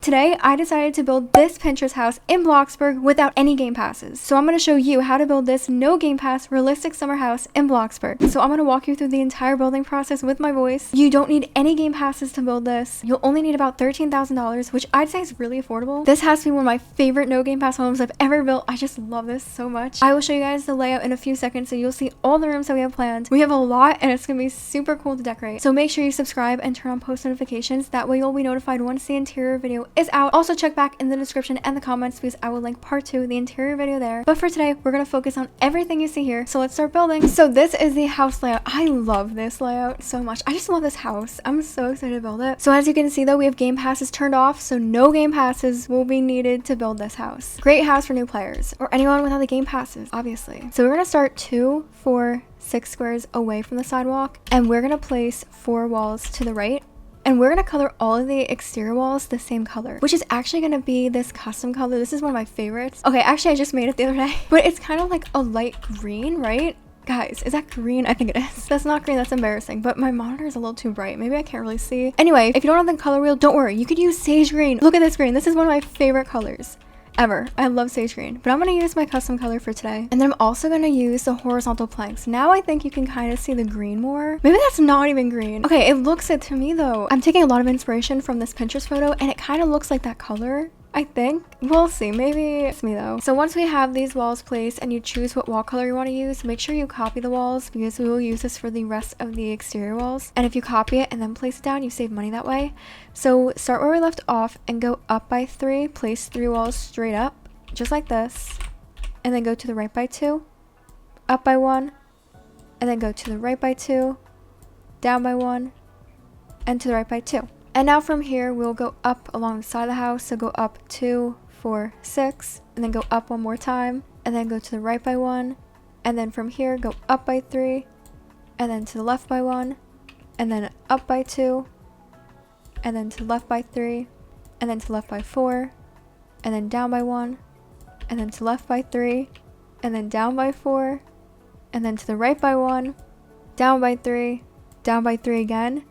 today I decided to build this Pinterest house in Bloxburg without any game passes. So I'm going to show you how to build this no game pass realistic summer house in Bloxburg. So I'm going to walk you through the entire building process with my voice. You don't need any game passes to build this. You'll only need about $13,000, which I'd say is really affordable. This has to be one of my favorite no game pass homes I've ever built. I just love this so much. I will show you guys the layout in a few seconds so you'll see all the rooms that we have planned. We have a lot and it's going to be super cool to decorate. So make sure you subscribe and turn on post notifications. That way you'll be notified once the interior video is out. Also check back in the description and the comments because I will link part 2, the interior video there. But for today, we're going to focus on everything you see here. So let's start building. So this is the house layout. I love this layout so much. I just love this house. I'm so excited to build it. So as you can see though, we have game passes turned off. So no game passes will be needed to build this house. Great house for new players or anyone without the game passes, obviously. So we're going to start 2, 4, 6 squares away from the sidewalk. And we're going to place 4 walls to the right. And we're going to color all of the exterior walls the same color, which is actually going to be this custom color. This is one of my favorites. Okay, actually I just made it the other day, but it's kind of like a light green, right? Guys, is that green? I think it is. That's not green, that's embarrassing, but my monitor is a little too bright. Maybe I can't really see. Anyway, if you don't have the color wheel, don't worry. You could use sage green. Look at this green. This is one of my favorite colors ever. I love sage green, but I'm going to use my custom color for today. And then I'm also going to use the horizontal planks. Now I think you can kind of see the green more. Maybe that's not even green. Okay, it looks it to me though. I'm taking a lot of inspiration from this Pinterest photo and it kind of looks like that color. I think. We'll see. Maybe it's me though. So once we have these walls placed and you choose what wall color you want to use, make sure you copy the walls because we will use this for the rest of the exterior walls. And if you copy it and then place it down, you save money that way. So start where we left off and go up by 3, place 3 walls straight up, just like this. And then go to the right by 2, up by 1, and then go to the right by 2, down by 1, and to the right by 2. And now from here, we'll go up along the side of the house. So go up 2, 4, 6, and then go up one more time, and then go to the right by 1. And then from here, go up by 3, and then to the left by 1, and then up by 2, and then to the left by 3, and then to the left by 4, and then down by 1, and then to the left by 3, and then down by 4, and then to the right by 1, down by 3, down by 3 again,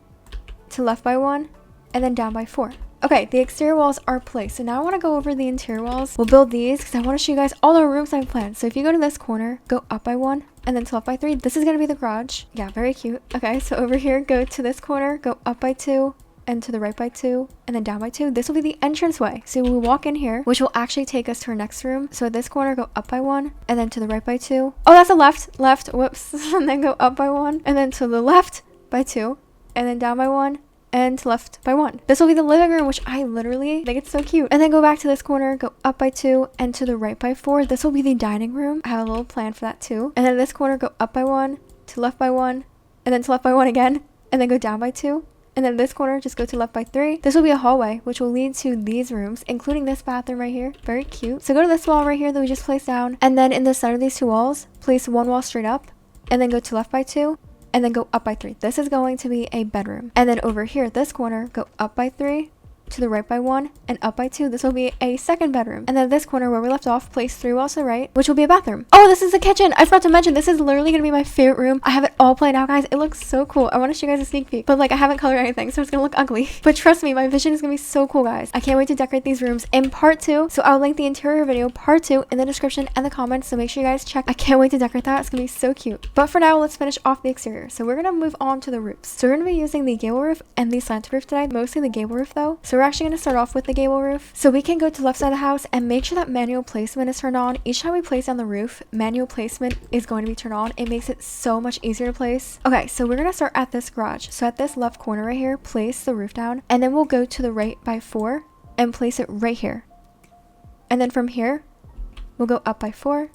to left by 1, and then down by 4. Okay, the exterior walls are placed. So now I want to go over the interior walls. We'll build these because I want to show you guys all the rooms I've planned. So if you go to this corner, go up by 1, and then to left by 3. This is going to be the garage. Yeah, very cute. Okay, so over here, go to this corner, go up by 2, and to the right by 2, and then down by 2. This will be the entranceway. So we walk in here, which will actually take us to our next room. So at this corner, go up by 1, and then to the right by 2. Oh, that's a left, whoops. And then go up by 1, and then to the left by 2, and then down by 1, and to left by 1. This will be the living room, which I literally think it's so cute. And then go back to this corner, go up by 2, and to the right by 4. This will be the dining room. I have a little plan for that too. And then this corner, go up by 1, to left by 1, and then to left by 1 again, and then go down by 2. And then this corner, just go to left by 3. This will be a hallway, which will lead to these rooms, including this bathroom right here. Very cute. So go to this wall right here that we just placed down. And then in the center of these 2 walls, place 1 wall straight up, and then go to left by 2, and then go up by 3. This is going to be a bedroom. And then over here, this corner, go up by 3, to the right by 1, and up by 2. This will be a second bedroom. And then this corner where we left off, place 3 walls to the right, which will be a bathroom. Oh, this is the kitchen. I forgot to mention, this is literally going to be my favorite room. I have it all planned out, guys. It looks so cool. I want to show you guys a sneak peek, but like I haven't colored anything, so it's going to look ugly. But trust me, my vision is going to be so cool, guys. I can't wait to decorate these rooms in part 2. So I'll link the interior video part 2 in the description and the comments. So make sure you guys check. I can't wait to decorate that. It's going to be so cute. But for now, let's finish off the exterior. So we're going to move on to the roofs. So we're going to be using the gable roof and the slanted roof today. Mostly the gable roof though. So we're actually going to start off with the gable roof. So we can go to the left side of the house and make sure that manual placement is turned on. Each time we place down the roof, manual placement is going to be turned on. It makes it so much easier to place. Okay, so we're going to start at this garage. So at this left corner right here, place the roof down, and then we'll go to the right by 4 and place it right here. And then from here, we'll go up by 4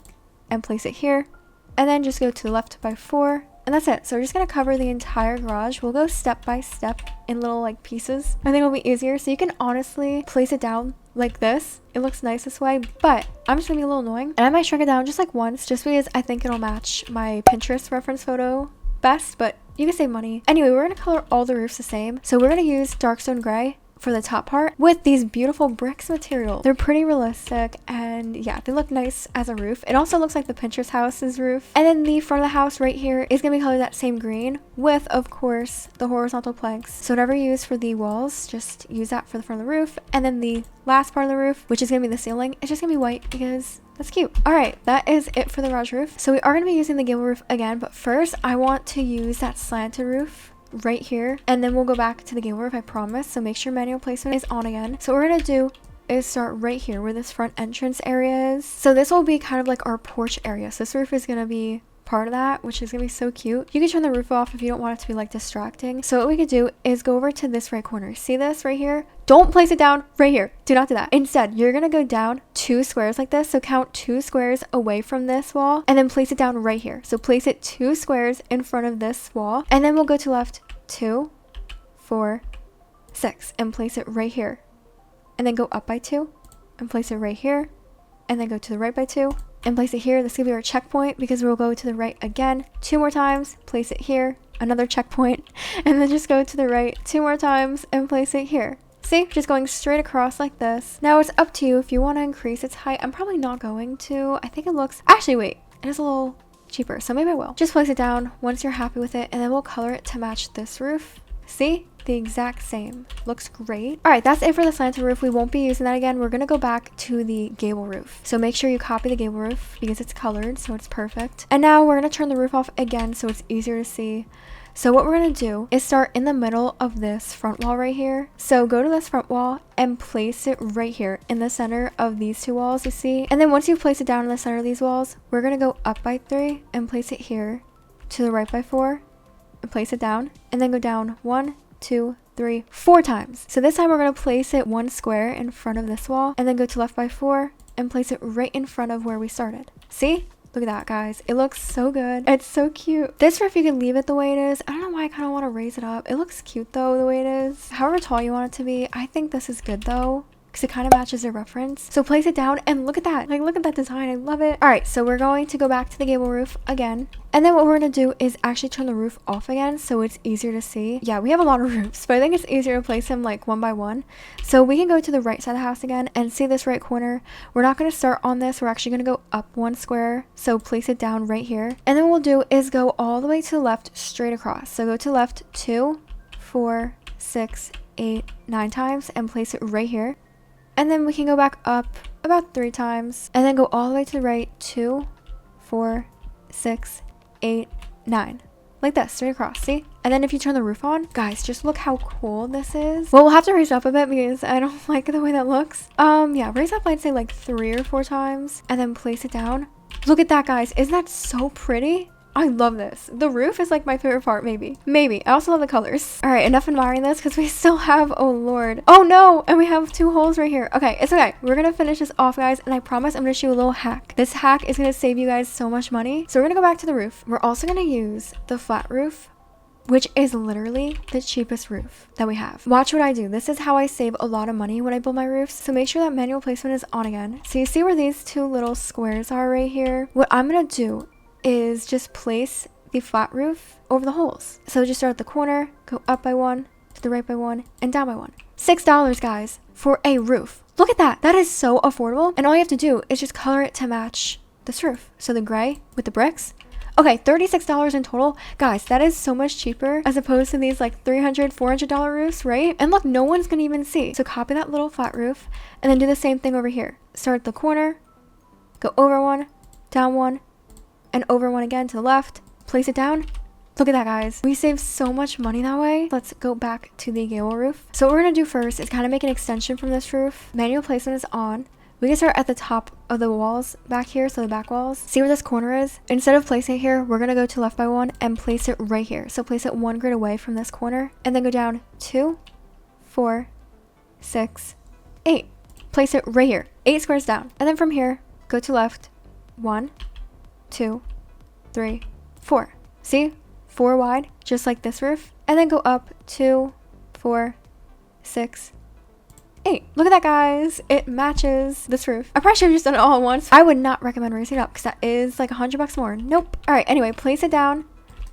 and place it here, and then just go to the left by 4. And that's it. So we're just going to cover the entire garage. We'll go step by step in little like pieces. I think it'll be easier. So you can honestly place it down like this. It looks nice this way, but I'm just going to be a little annoying. And I might shrink it down just like once, just because I think it'll match my Pinterest reference photo best, but you can save money. Anyway, we're going to color all the roofs the same. So we're going to use dark stone gray for the top part with these beautiful bricks material. They're pretty realistic and yeah, they look nice as a roof. It also looks like the Pinterest house's roof. And then the front of the house right here is gonna be colored that same green with, of course, the horizontal planks. So whatever you use for the walls, just use that for the front of the roof. And then the last part of the roof, which is gonna be the ceiling, it's just gonna be white because that's cute. All right, that is it for the garage roof. So we are gonna be using the gable roof again, but first I want to use that slanted roof right here, and then we'll go back to the gable roof, I promise. So make sure manual placement is on again. So what we're gonna do is start right here where this front entrance area is. So this will be kind of like our porch area. So this roof is gonna be part of that, which is gonna be so cute. You can turn the roof off if you don't want it to be like distracting. So what we could do is go over to this right corner. See this right here? Don't place it down right here. Do not do that. Instead, you're gonna go down 2 squares like this. So count 2 squares away from this wall and then place it down right here. So place it 2 squares in front of this wall, and then we'll go to left 2, 4, 6 and place it right here, and then go up by 2 and place it right here, and then go to the right by 2 and place it here. This will be our checkpoint because we'll go to the right again 2 more times, place it here, another checkpoint, and then just go to the right 2 more times and place it here. See, just going straight across like this. Now it's up to you if you want to increase its height. I'm probably not going to. I think it looks, actually wait, it is a little cheaper, so maybe I will. Just place it down once you're happy with it, and then we'll color it to match this roof. See, the exact same. Looks great. All right, that's it for the slanted roof. We won't be using that again. We're gonna go back to the gable roof. So make sure you copy the gable roof because it's colored, so it's perfect. And now we're gonna turn the roof off again so it's easier to see. So what we're going to do is start in the middle of this front wall right here. So go to this front wall and place it right here in the center of these 2 walls, you see. And then once you place it down in the center of these walls, we're going to go up by 3 and place it here, to the right by 4 and place it down, and then go down 1, 2, 3, 4 times. So this time we're going to place it 1 square in front of this wall, and then go to left by 4 and place it right in front of where we started. See? Look at that, guys. It looks so good. It's so cute. This roof, you can leave it the way it is. I don't know why I kind of want to raise it up. It looks cute though, the way it is. However tall you want it to be. I think this is good though, because it kind of matches the reference. So place it down and look at that. Like, look at that design. I love it. All right, so we're going to go back to the gable roof again. And then what we're going to do is actually turn the roof off again so it's easier to see. Yeah, we have a lot of roofs, but I think it's easier to place them like one by one. So we can go to the right side of the house again and see this right corner. We're not going to start on this. We're actually going to go up 1 square. So place it down right here. And then what we'll do is go all the way to the left straight across. So go to the left 2, 4, 6, 8, 9 times and place it right here. And then we can go back up about 3 times and then go all the way to the right 2, 4, 6, 8, 9. Like that, straight across, see? And then if you turn the roof on, guys, just look how cool this is. Well, we'll have to raise it up a bit because I don't like the way that looks. Yeah, raise up, I'd say like 3 or 4 times and then place it down. Look at that, guys. Isn't that so pretty? I love this. The roof is like my favorite part, maybe. I also love the colors. All right, enough admiring this because we still have, oh Lord. Oh no, and we have 2 holes right here. Okay, it's okay. We're gonna finish this off, guys, and I promise I'm gonna show you a little hack. This hack is gonna save you guys so much money. So we're gonna go back to the roof. We're also gonna use the flat roof, which is literally the cheapest roof that we have. Watch what I do. This is how I save a lot of money when I build my roofs. So make sure that manual placement is on again. So you see where these 2 little squares are right here? What I'm gonna do is just place the flat roof over the holes. So just start at the corner, go up by 1, to the right by 1, and down by 1. $6, guys, for a roof. Look at that. That is so affordable. And all you have to do is just color it to match this roof. So the gray with the bricks. Okay, $36 in total. Guys, that is so much cheaper as opposed to these like $300, $400 roofs, right? And look, no one's gonna even see. So copy that little flat roof and then do the same thing over here. Start at the corner, go over 1, down 1, and over 1 again to the left, place it down. Look at that, guys. We save so much money that way. Let's go back to the gable roof. So what we're gonna do first is kind of make an extension from this roof. Manual placement is on. We can start at the top of the walls back here, so the back walls. See where this corner is? Instead of placing it here, we're gonna go to left by 1 and place it right here. So place it 1 grid away from this corner and then go down 2, 4, 6, 8. Place it right here, 8 squares down. And then from here, go to left, 1, 2, 3, 4. See? 4 wide, just like this roof. And then go up 2, 4, 6, 8. Look at that, guys. It matches this roof. I probably should have just done it all at once. I would not recommend raising it up because that is like $100 more. Nope. All right, anyway, place it down,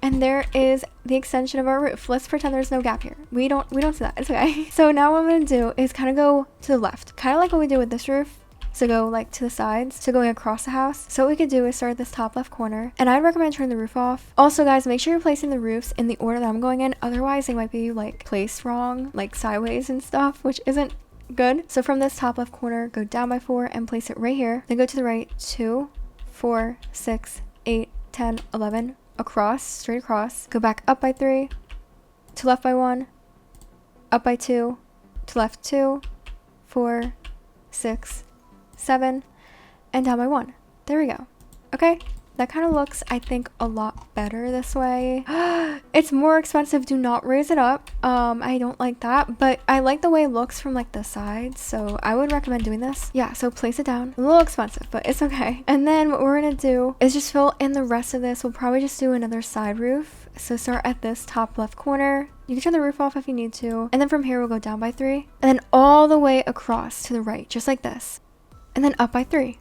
And there is the extension of our roof. Let's pretend there's no gap here. We don't see that. It's okay. So now what I'm gonna do is kind of go to the left, kind of like what we did with this roof. So go like to the sides, so going across the house. So what we could do is start at this top left corner, and I'd recommend turning the roof off. Also guys, make sure you're placing the roofs in the order that I'm going in, otherwise they might be like placed wrong, like sideways and stuff, which isn't good. So from this top left corner, go down by 4 and place it right here. Then go to the right, 2, 4, 6, 8, 10, 11, across, straight across. Go back up by 3, to left by 1, up by 2, to left 2, 4, 6, 7, and down by 1. There we go. Okay, that kind of looks, I think, a lot better this way. It's more expensive. Do not raise it up. I don't like that, but I like the way it looks from like the sides, so I would recommend doing this. Yeah, so place it down. A little expensive, but it's okay. And then what we're gonna do is just fill in the rest of this. We'll probably just do another side roof. So start at this top left corner. You can turn the roof off if you need to, and then from here we'll go down by 3, and then all the way across to the right, just like this. And then up by 3.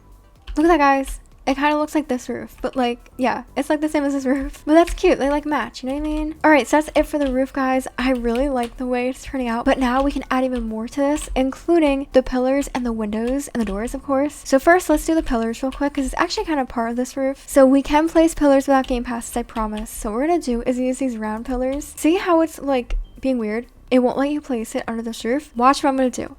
Look at that, guys. It kind of looks like this roof, but like, yeah, it's like the same as this roof, but that's cute. They like match, you know what I mean? All right, so that's it for the roof, guys. I really like the way it's turning out, but now we can add even more to this, including the pillars and the windows and the doors, of course. So first, let's do the pillars real quick, because it's actually kind of part of this roof. So we can place pillars without game passes, I promise. So what we're gonna do is use these round pillars. See how it's like being weird? It won't let you place it under this roof. Watch what I'm gonna do.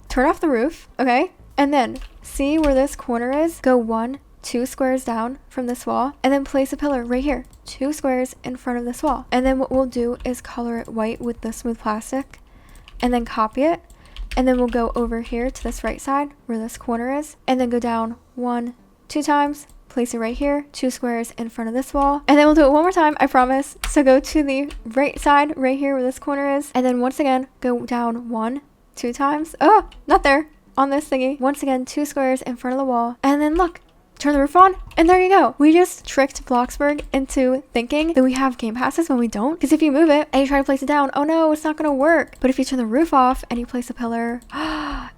Turn off the roof, okay? And then see where this corner is? Go 1, 2 squares down from this wall, and then place a pillar right here, 2 squares in front of this wall. And then what we'll do is color it white with the smooth plastic, and then copy it. And then we'll go over here to this right side where this corner is, and then go down 1, 2 times, place it right here, 2 squares in front of this wall. And then we'll do it one more time, I promise. So go to the right side right here where this corner is, and then once again, go down 1, 2 times. Oh, not there. On this thingy. Once again, 2 squares in front of the wall. And then look, turn the roof on, and there you go. We just tricked Bloxburg into thinking that we have game passes when we don't. Because if you move it and you try to place it down, oh no, it's not gonna work. But if you turn the roof off and you place a pillar,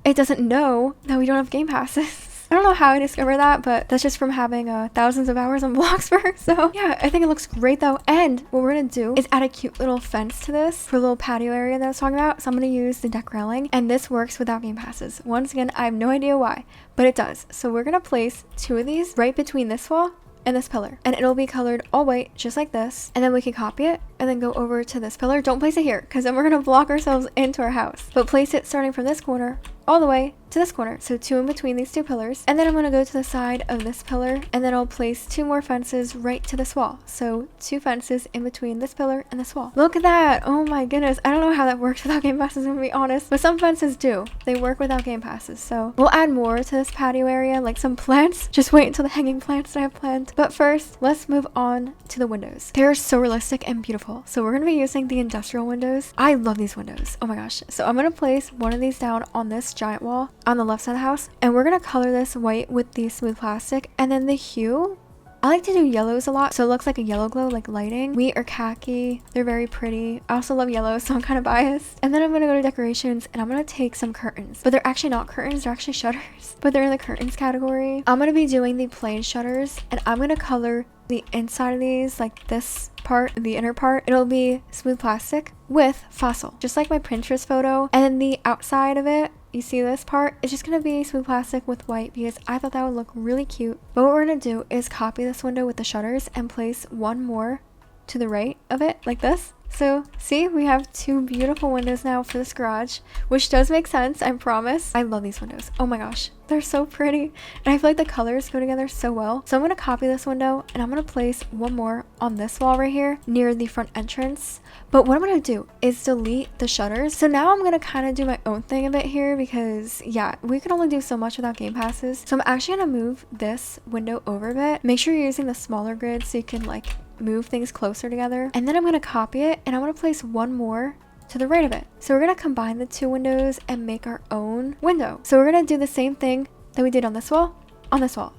it doesn't know that we don't have game passes. I don't know how I discovered that, but that's just from having thousands of hours on Bloxburg. So yeah, I think it looks great though. And what we're gonna do is add a cute little fence to this for a little patio area that I was talking about. So I'm gonna use the deck railing, and this works without game passes. Once again, I have no idea why, but it does. So we're gonna place 2 of these right between this wall and this pillar, and it'll be colored all white just like this. And then we can copy it and then go over to this pillar. Don't place it here, because then we're gonna block ourselves into our house, but place it starting from this corner all the way to this corner. So 2 in between these 2 pillars. And then I'm gonna go to the side of this pillar, and then I'll place 2 more fences right to this wall. So 2 fences in between this pillar and this wall. Look at that. Oh my goodness. I don't know how that works without game passes, I'm gonna be honest, but some fences do. They work without game passes. So we'll add more to this patio area, like some plants. Just wait until the hanging plants that I have planned. But first, let's move on to the windows. They're so realistic and beautiful. So we're gonna be using the industrial windows. I love these windows. Oh my gosh. So I'm gonna place one of these down on this giant wall on the left side of the house, and we're gonna color this white with the smooth plastic. And then the hue, I like to do yellows a lot, so it looks like a yellow glow, like lighting. Wheat or khaki, they're very pretty. I also love yellow, so I'm kind of biased. And then I'm gonna go to decorations, and I'm gonna take some curtains, but they're actually not curtains, they're actually shutters, but they're in the curtains category. I'm gonna be doing the plain shutters, and I'm gonna color the inside of these, like this part, the inner part, it'll be smooth plastic with fossil, just like my Pinterest photo. And then the outside of it, you see this part, it's just gonna be smooth plastic with white, because I thought that would look really cute. But what we're gonna do is copy this window with the shutters and place 1 more to the right of it, like this. So see, we have 2 beautiful windows now for this garage, which does make sense, I promise. I love these windows. Oh my gosh, they're so pretty, and I feel like the colors go together so well. So I'm going to copy this window, and I'm going to place 1 more on this wall right here near the front entrance. But what I'm going to do is delete the shutters. So now I'm going to kind of do my own thing a bit here, because yeah, we can only do so much without game passes. So I'm actually going to move this window over a bit. Make sure you're using the smaller grid so you can like move things closer together. And then I'm going to copy it, and I'm going to place 1 more to the right of it. So we're going to combine the 2 windows and make our own window. So we're going to do the same thing that we did on this wall,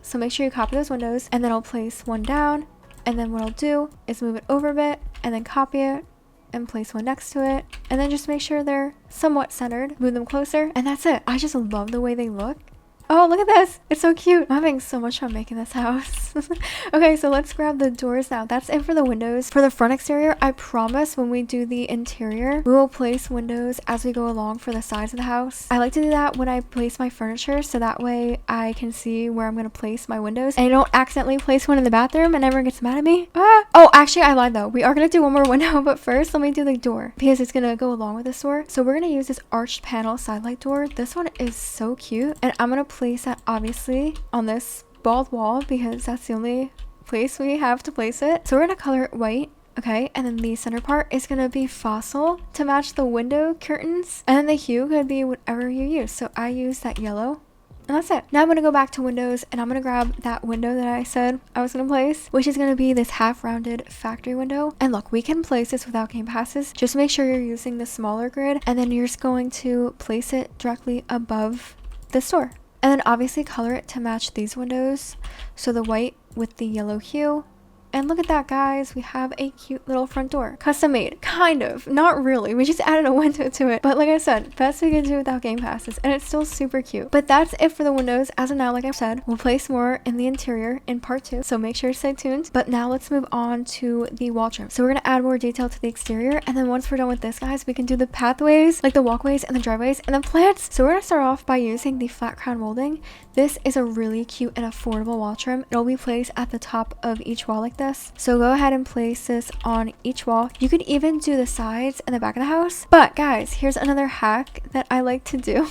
So make sure you copy those windows, and then I'll place 1 down, and then what I'll do is move it over a bit and then copy it and place 1 next to it, and then just make sure they're somewhat centered, move them closer, and that's it. I just love the way they look. Oh, look at this. It's so cute. I'm having so much fun making this house. Okay, so let's grab the doors now. That's it for the windows. For the front exterior, I promise when we do the interior, we will place windows as we go along for the sides of the house. I like to do that when I place my furniture, so that way I can see where I'm going to place my windows and I don't accidentally place one in the bathroom and everyone gets mad at me. Oh, actually, I lied though. We are going to do one more window, but first let me do the door because it's going to go along with this door. So we're going to use this arched panel side light door. This one is so cute, and I'm going to place that obviously on this bald wall because that's the only place we have to place it. So we're going to color it white. Okay, and then the center part is going to be fossil to match the window curtains, and then the hue could be whatever you use. So I use that yellow. And that's it. Now I'm going to go back to windows and I'm going to grab that window that I said I was going to place, which is going to be this half rounded factory window. And look, we can place this without game passes. Just make sure you're using the smaller grid, and then you're just going to place it directly above the door. And then obviously color it to match these windows. So the white with the yellow hue. And look at that, guys. We have a cute little front door. Custom made. Kind of. Not really. We just added a window to it. But like I said, best we can do without game passes. And it's still super cute. But that's it for the windows. As of now, like I said, we'll place more in the interior in part 2. So make sure to stay tuned. But now let's move on to the wall trim. So we're going to add more detail to the exterior. And then once we're done with this, guys, we can do the pathways, like the walkways and the driveways and the plants. So we're going to start off by using the flat crown molding. This is a really cute and affordable wall trim. It'll be placed at the top of each wall like this. So go ahead and place this on each wall. You could even do the sides and the back of the house. But guys, here's another hack that I like to do.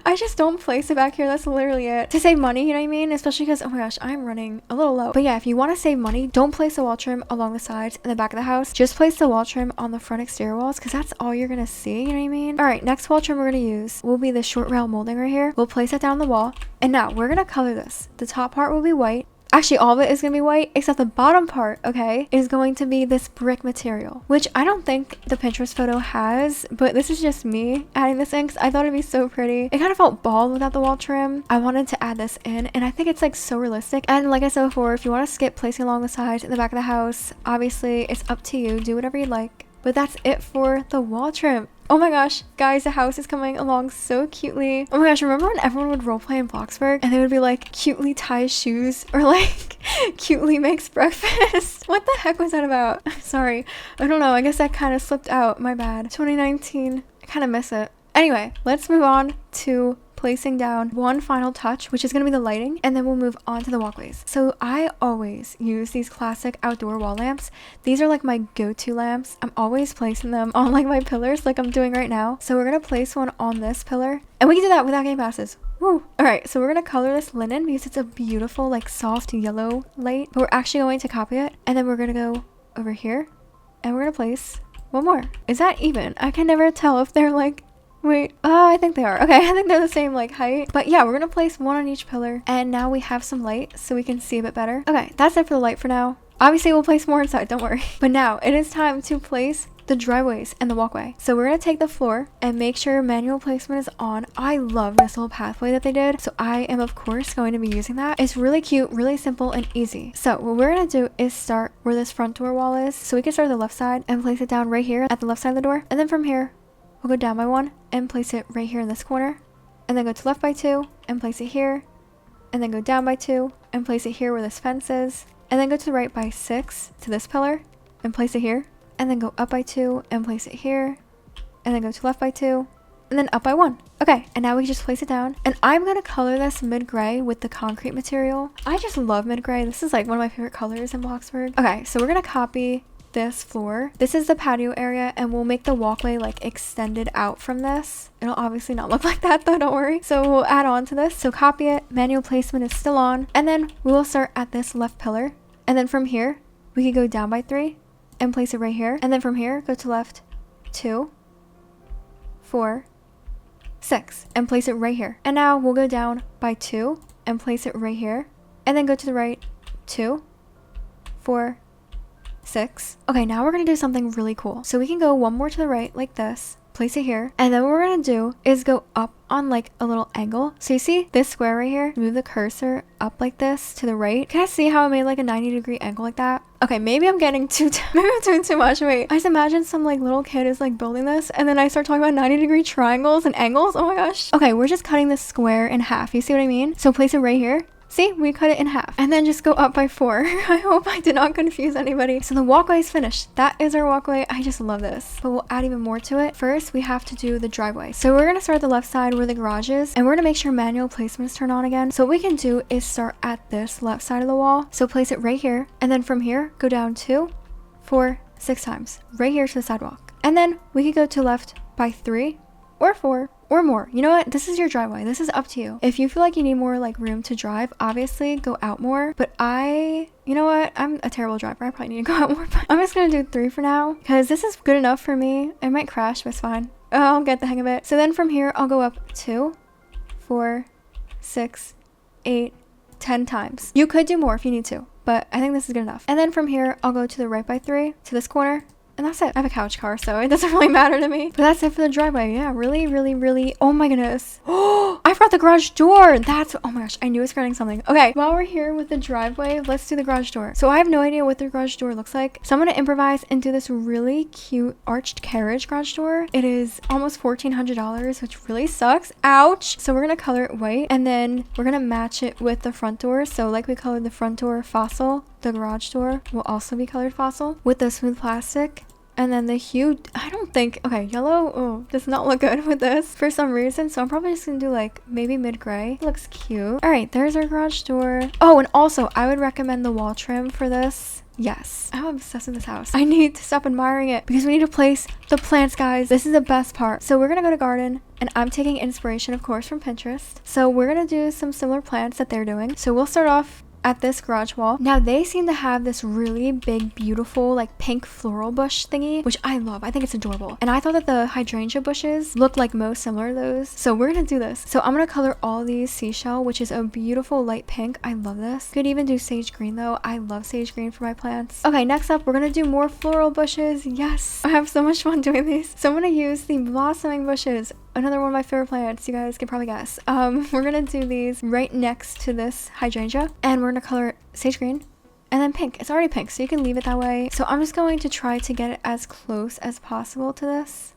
I just don't place it back here. That's literally it. To save money, you know what I mean? Especially because, oh my gosh, I'm running a little low. But yeah, if you want to save money, don't place the wall trim along the sides and the back of the house. Just place the wall trim on the front exterior walls because that's all you're going to see, you know what I mean? All right, next wall trim we're going to use will be the short rail molding right here. We'll place it down the wall. And now we're going to color this. The top part will be white. Actually, all of it is going to be white, except the bottom part, okay, is going to be this brick material, which I don't think the Pinterest photo has, but this is just me adding this in because I thought it'd be so pretty. It kind of felt bald without the wall trim. I wanted to add this in, and I think it's like so realistic. And like I said before, if you want to skip placing along the sides and the back of the house, obviously it's up to you. Do whatever you like. But that's it for the wall trim. Oh my gosh, guys, the house is coming along so cutely. Oh my gosh, remember when everyone would roleplay in Bloxburg and they would be like, cutely ties shoes or like, cutely makes breakfast? What the heck was that about? Sorry, I don't know. I guess that kind of slipped out. My bad. 2019. I kind of miss it. Anyway, let's move on to placing down one final touch, which is going to be the lighting, and then we'll move on to the walkways. So I always use these classic outdoor wall lamps. These are like my go-to lamps. I'm always placing them on like my pillars like I'm doing right now. So we're going to place one on this pillar, and we can do that without game passes. Woo. All right, so we're going to color this linen because it's a beautiful like soft yellow light, but we're actually going to copy it, and then we're going to go over here and we're going to place one more. Is that even? I can never tell if they're like, wait, I think they are. Okay, I think they're the same like height. But yeah, we're gonna place one on each pillar, and now we have some light so we can see a bit better. Okay, that's it for the light for now. Obviously we'll place more inside, don't worry. But now it is time to place the driveways and the walkway. So we're gonna take the floor and make sure manual placement is on. I love this little pathway that they did, so I am of course going to be using that. It's really cute, really simple and easy. So what we're gonna do is start where this front door wall is. So we can start on the left side and place it down right here at the left side of the door, and then from here we'll go down by one and place it right here in this corner, and then go to left by 2 and place it here, and then go down by 2 and place it here where this fence is, and then go to the right by 6 to this pillar and place it here, and then go up by 2 and place it here, and then go to left by 2 and then up by 1. Okay, and now we just place it down, and I'm gonna color this mid-gray with the concrete material. I just love mid-gray. This is like one of my favorite colors in Bloxburg. Okay, so we're gonna copy this floor. This is the patio area, and we'll make the walkway like extended out from this. It'll obviously not look like that though, don't worry. So we'll add on to this. So copy it, manual placement is still on, and then we will start at this left pillar, and then from here we can go down by 3 and place it right here, and then from here go to left 2, 4, 6 and place it right here. And now we'll go down by 2 and place it right here, and then go to the right 2, 4, 6. Okay, now we're gonna do something really cool. So we can go one more to the right like this, place it here. And then what we're gonna do is go up on like a little angle. So you see this square right here? Move the cursor up like this to the right. Can I see how I made like a 90-degree angle like that? Okay, maybe I'm getting maybe I'm doing too much. Wait, I just imagine some like little kid is like building this and then I start talking about 90-degree triangles and angles. Oh my gosh. Okay, we're just cutting this square in half. You see what I mean? So place it right here. See, we cut it in half and then just go up by 4. I hope I did not confuse anybody. So the walkway is finished. That is our walkway. I just love this, but we'll add even more to it. First, we have to do the driveway. So we're gonna start at the left side where the garage is, and we're gonna make sure manual placement is turned on again. So what we can do is start at this left side of the wall. So place it right here, and then from here, go down 2, 4, 6 times, right here to the sidewalk. And then we could go to left by 3 or 4 or more. You know what? This is your driveway. This is up to you. If you feel like you need more like room to drive, obviously go out more. But you know what? I'm a terrible driver. I probably need to go out more. But I'm just gonna do 3 for now because this is good enough for me. It might crash, but it's fine. I'll get the hang of it. So then from here, I'll go up 2, 4, 6, 8, 10 times. You could do more if you need to, but I think this is good enough. And then from here, I'll go to the right by 3 to this corner. And that's it. I have a couch car, so it doesn't really matter to me. But that's it for the driveway. Yeah, really, really, really. Oh my goodness. Oh, I forgot the garage door. Oh my gosh, I knew I was forgetting something. Okay, while we're here with the driveway, let's do the garage door. So I have no idea what the garage door looks like. So I'm gonna improvise and do this really cute arched carriage garage door. It is almost $1,400, which really sucks. Ouch. So we're gonna color it white, and then we're gonna match it with the front door. So like we colored the front door fossil, the garage door will also be colored fossil with the smooth plastic. And then the hue, okay, yellow, does not look good with this for some reason. So I'm probably just gonna do like maybe mid-gray. Looks cute. All right, there's our garage door. Oh, and also I would recommend the wall trim for this. Yes, I'm obsessed with this house. I need to stop admiring it because we need to place the plants, guys. This is the best part. So we're gonna go to garden, and I'm taking inspiration, of course, from Pinterest. So we're gonna do some similar plants that they're doing. So we'll start off at this garage wall. Now they seem to have this really big, beautiful, like pink floral bush thingy, which I love. I think it's adorable. And I thought that the hydrangea bushes looked like most similar to those. So we're gonna do this. So I'm gonna color all these seashell, which is a beautiful light pink. I love this. Could even do sage green though. I love sage green for my plants. Okay, next up, we're gonna do more floral bushes. Yes, I have so much fun doing these. So I'm gonna use the blossoming bushes. Another one of my favorite plants, you guys can probably guess. We're gonna do these right next to this hydrangea, and we're gonna color it sage green and then pink. It's already pink, so you can leave it that way. So I'm just going to try to get it as close as possible to this.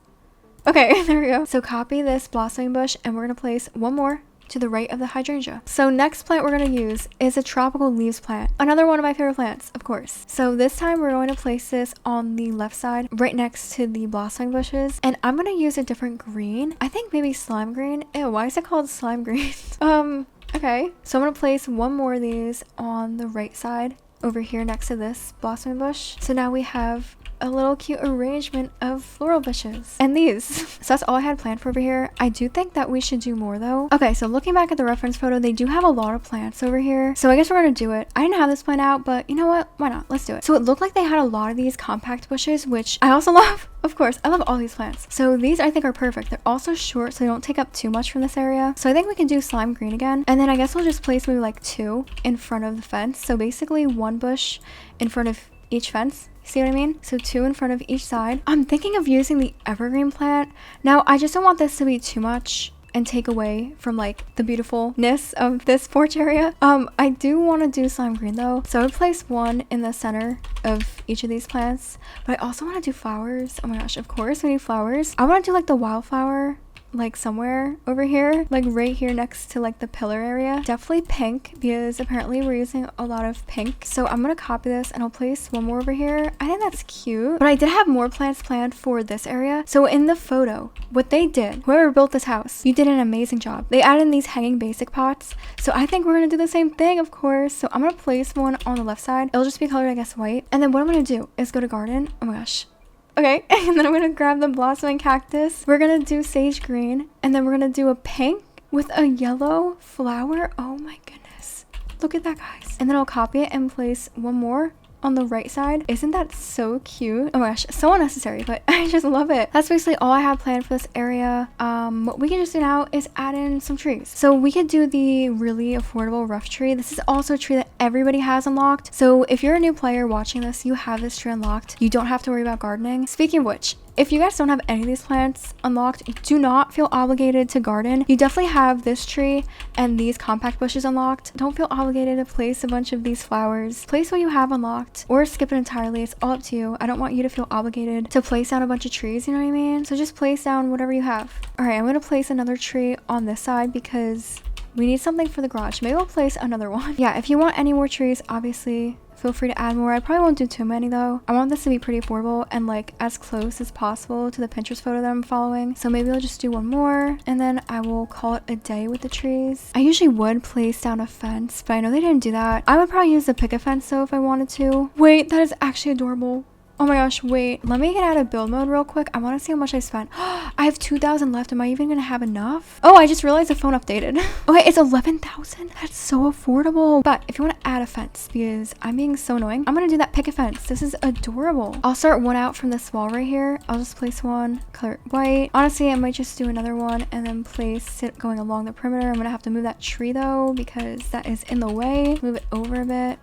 Okay, there we go. So copy this blossoming bush, and we're gonna place one more to the right of the hydrangea. So next plant we're going to use is a tropical leaves plant. Another one of my favorite plants, of course. So this time we're going to place this on the left side, right next to the blossoming bushes. And I'm going to use a different green. I think maybe slime green. Ew, why is it called slime green? Okay. So I'm going to place one more of these on the right side over here next to this blossoming bush. So now we have a little cute arrangement of floral bushes and these. So that's all I had planned for over here. I do think that we should do more though. Okay, so looking back at the reference photo, they do have a lot of plants over here. So I guess we're gonna do it. I didn't have this plan out, but you know what? Why not? Let's do it. So it looked like they had a lot of these compact bushes, which I also love. Of course, I love all these plants. So these I think are perfect. They're also short, so they don't take up too much from this area. So I think we can do slime green again. And then I guess we'll just place maybe like 2 in front of the fence. So basically 1 bush in front of each fence. See what I mean? So 2 in front of each side. I'm thinking of using the evergreen plant. Now, I just don't want this to be too much and take away from like the beautifulness of this porch area. I do want to do slime green though. So I would place 1 in the center of each of these plants. But I also want to do flowers. Oh my gosh, of course we need flowers. I want to do like the wildflower like somewhere over here, like right here next to like the pillar area. Definitely pink, because apparently we're using a lot of pink. So I'm gonna copy this and I'll place 1 more over here. I think that's cute, but I did have more plants planned for this area. So in the photo, what they did, whoever built this house, you did an amazing job. They added in these hanging basic pots. So I think we're gonna do the same thing, of course. So I'm gonna place 1 on the left side. It'll just be colored, I guess, white. And then what I'm gonna do is go to garden. Oh my gosh. Okay, and then I'm gonna grab the blossoming cactus. We're gonna do sage green, and then we're gonna do a pink with a yellow flower. Oh my goodness. Look at that, guys. And then I'll copy it and place 1 more on the right side. Isn't that so cute? Oh my gosh, so unnecessary, but I just love it. That's basically all I have planned for this area. What we can just do now is add in some trees. So we could do the really affordable rough tree. This is also a tree that everybody has unlocked. So if you're a new player watching this, you have this tree unlocked. You don't have to worry about gardening. Speaking of which, if you guys don't have any of these plants unlocked, do not feel obligated to garden. You definitely have this tree and these compact bushes unlocked. Don't feel obligated to place a bunch of these flowers. Place what you have unlocked or skip it entirely. It's all up to you. I don't want you to feel obligated to place down a bunch of trees, you know what I mean? So just place down whatever you have. All right, I'm gonna place another tree on this side because we need something for the garage. Maybe we'll place another one. Yeah, if you want any more trees, obviously feel free to add more. I probably won't do too many though. I want this to be pretty affordable and like as close as possible to the Pinterest photo that I'm following. So maybe I'll just do one more and then I will call it a day with the trees. I usually would place down a fence, but I know they didn't do that. I would probably use the picket fence though if I wanted to. Wait, that is actually adorable. Oh my gosh, wait, let me get out of build mode real quick. I want to see how much I spent. I have 2,000 left. Am I even gonna have enough? Oh, I just realized the phone updated. Okay, it's 11,000. That's so affordable. But if you want to add a fence, because I'm being so annoying, I'm gonna do that picket fence. This is adorable. I'll start one out from this wall right here. I'll just place one, color it white. Honestly, I might just do another one and then place it going along the perimeter. I'm gonna have to move that tree though because that is in the way. Move it over a bit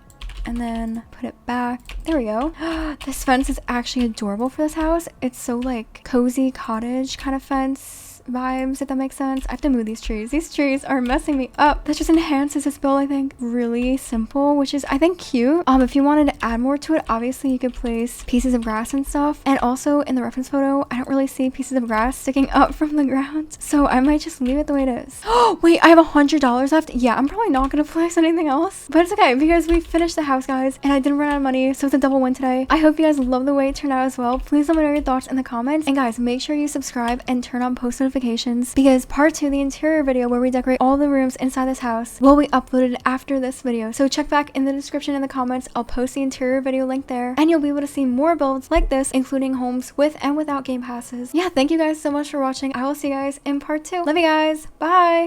and then put it back. There we go. This fence is actually adorable for this house. It's so like cozy cottage kind of fence vibes, if that makes sense. I have to move these trees. These trees are messing me up. That just enhances this build, I think. Really simple, which is I think cute. If you wanted to add more to it, obviously you could place pieces of grass and stuff. And also in the reference photo, I don't really see pieces of grass sticking up from the ground, so I might just leave it the way it is. Oh wait, I have $100 left. Yeah, I'm probably not gonna place anything else, but it's okay because we finished the house, guys, and I didn't run out of money, so it's a double win today. I hope you guys love the way it turned out as well. Please let me know your thoughts in the comments, and guys, make sure you subscribe and turn on post notifications because part 2, the interior video where we decorate all the rooms inside this house, will be uploaded after this video. So check back in the description in the comments. I'll post the interior video link there and you'll be able to see more builds like this, including homes with and without game passes. Yeah, thank you guys so much for watching. I will see you guys in part 2. Love you guys. Bye.